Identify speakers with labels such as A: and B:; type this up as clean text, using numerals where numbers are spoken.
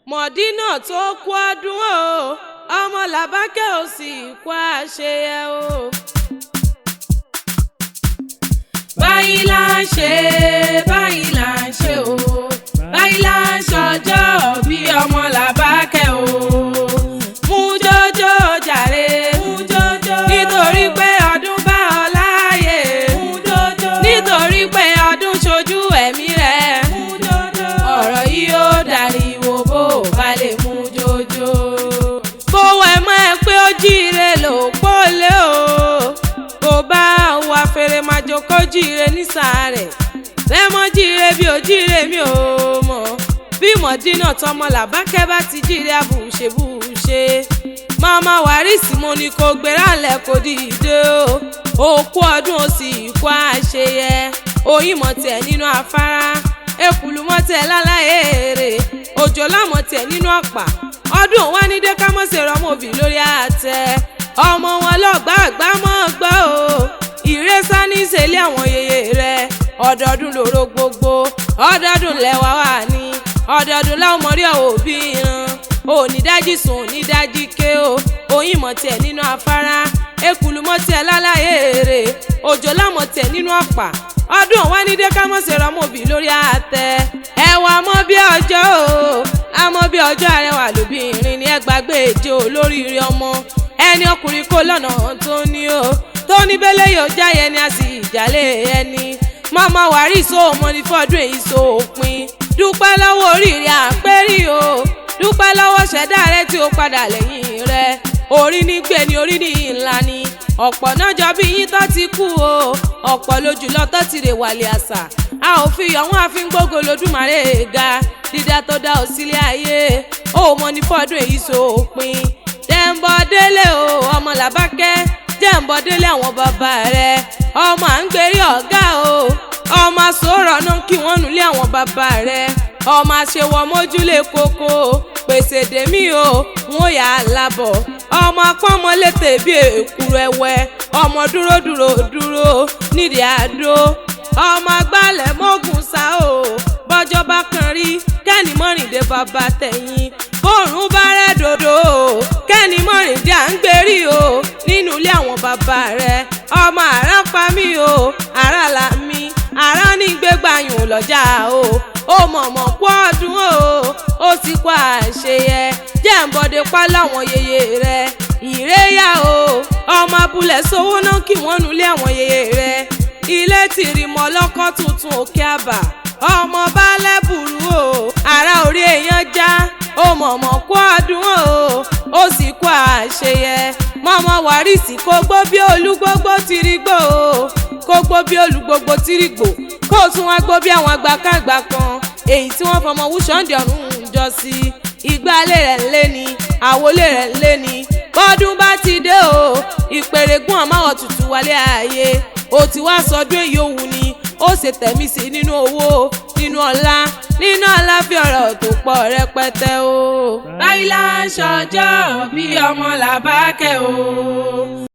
A: Mọ̀dínà tó kú ọdún o, ọmọ Làbákẹ́ ò sì kú àṣeyẹ o. Báyìí là ń ṣe, báyìí là ń ṣe o, báyìí là ń ṣọjọ́ bí ọmọ Làbákẹ́ o. Mú jójó jàre, mú jójó, nítorí pé ọdún bá ọ láàyè. Mú jójó, nítorí pé ọdún ṣojú ẹ̀mí rẹ̀. Mú jójó, ọ̀rọ̀ yìí ó dàríwó bó bá lè mú jójó. Bó wẹ̀ mọ́ ẹ pé ó jíire ló pọ́lé o. Bó bá wà fèrè máa jókòó jíire nísàárẹ̀. Lẹ́mọ́ jíire bí ó jíire mi ò mọ̀. Bí Mọ̀dínà tọmọ Làbákẹ́ bá ti jíire abùṣebùṣe. Màmá Wàrísì mo ní kó gbéra lẹ̀ kó dìde o. Òkú ọdún ó sì kú àṣeyẹ. Oyin mọ̀ tẹ̀ nínú afárá. Èkùlù mọ̀ tẹ̀ láláyèrè. Òjò lámọ̀ tẹ̀ nínú ọ̀pá. Ọdún wa ní dé ká mọ̀ ṣe rọmọbì lórí àtẹ. Ọmọ wọn lọ́gbà àgbà mọ́ gbọ́ o. Ìrẹsà ní ìṣẹ̀lẹ̀ àwọn yèyé rẹ̀. Ọdọọdún lóró gbogbo. Ọdọọdún lẹ́wà wà ní. Ọdọọdún láwọn mọ̀rí ọ̀ òbí ìran. Onídájí sùn onídájí ké o. Oyin mọ̀ tẹ̀ nínú afárá. Èkùlù mọ̀ tẹ̀ láláyèrè. Òjò lámọ̀ tẹ̀ nínú ọ̀pá. Ọdún wa ní dé ká mọ̀ ṣe rọmọbì lórí àtẹ. Ẹwà mọ́ bí ọjọ́ o. Àmọ́ bí ọjọ́ arẹwà lóbìnrin ni ẹ gbàgbé èjò olóríire ọmọ. Ẹni ọkùnrin kò lọ́nà tó ní o. Tó ní bẹ́lẹ̀ yóò jáyẹ ni a sì jálẹ̀ ẹni. Màmá Wàrísì ó mọ ní fọ́dún èyí so òpin. Dúpẹ́ lọ́wọ́ oríire àpérí o. Dúpẹ́ lọ́wọ́ ṣẹ̀dá rẹ tí ó padà lẹ́yìn rẹ. Orí ní gbé ni orí ní ńlá ni. Ọ̀pọ̀ náà jọ bí yín tó ti kú o. Ọ̀pọ̀ lójúlọ tó ti rè wàlẹ̀ àṣà. A ò fi ọ̀hún àfin gbógo lódùmarè ga. Dídá tó dá ò sílé ayé. Ó mọ ní fọ́dún èyí so òpin. Jẹ́ǹbọ̀ délé o ọmọ Làbákẹ́. Jẹ́ǹbọ̀ délé àwọn bàbá rẹ̀. Ọmọ à ń gbérí ọ̀gá o. Ọmọ sọ̀rọ̀ náà kí wọ́n nulẹ̀ àwọn bàbá rẹ̀. Ọmọ àṣewọ̀ mójúlé koko. Pèsè dèmí o wọ́n yà á lábọ̀. Ọmọ apọ́nmọ́létè bí èkúrú ẹ̀wẹ́. Ọmọ dúró dúró dúró nídìí àdó. Ọmọ agbálẹ̀ mọ́gùn sá o. Bọ́jọ́ bá kan rí kẹ́ni mọ́rìndé bàbá tẹ̀yìn. Bórùn bá rẹ̀ dòdò o. Kẹ́ni mọ́rìndé à ń gbérí o. Nínú ilé àwọn bàbá rẹ̀. Ọmọ àrá pa mí o. Àrá là mí. Àrá ní gbégbáyùn lọ́jà o. Ó mọ̀mọ́ kú ọdún o. Ó sì kú àṣeyẹ. Jẹ́ǹbọ̀dé pa láwọn yèyé rẹ̀. Ìréyà o. Ọmọ abúlé sowó náà kí wọ́n nulẹ̀ àwọn yèyé rẹ̀. Ilé tìrì mọ́ lọ́kọ́ tuntun òkè àbà. Ọmọ balẹ̀ burú o. Àrá orí èèyàn já. Ó mọ̀mọ́ kú ọdún o. Ó sì kú àṣeyẹ. Màmá Wàrísì kó gbó bí olúgbógbó tìrìgbò o. Kó gbó bí olúgbógbó tìrìgbò. Kó tún wá gbó bí àwọn àgbàkàgbà kan. Èyí tí wọ́n fọmọ wúṣọ́ǹdì ọ̀run jọ sí. Ìgbálé rẹ̀ ń lé ni. Àwọlé rẹ̀ ń lé ni. Bọ́dún bá ti dé o. Ìpèrègùn ọ̀máwọ̀ tutù wálé ayé. Ó ti wá sọdún èyí òwú ni. Ó ṣe tẹ̀mí sí nínú owó, nínú ọlá, nínú àlàáfíà ọ̀rọ̀ tó pọ̀ rẹpẹtẹ o. Báyìí là ń ṣọjọ́ bí ọmọ Làbákẹ́ o.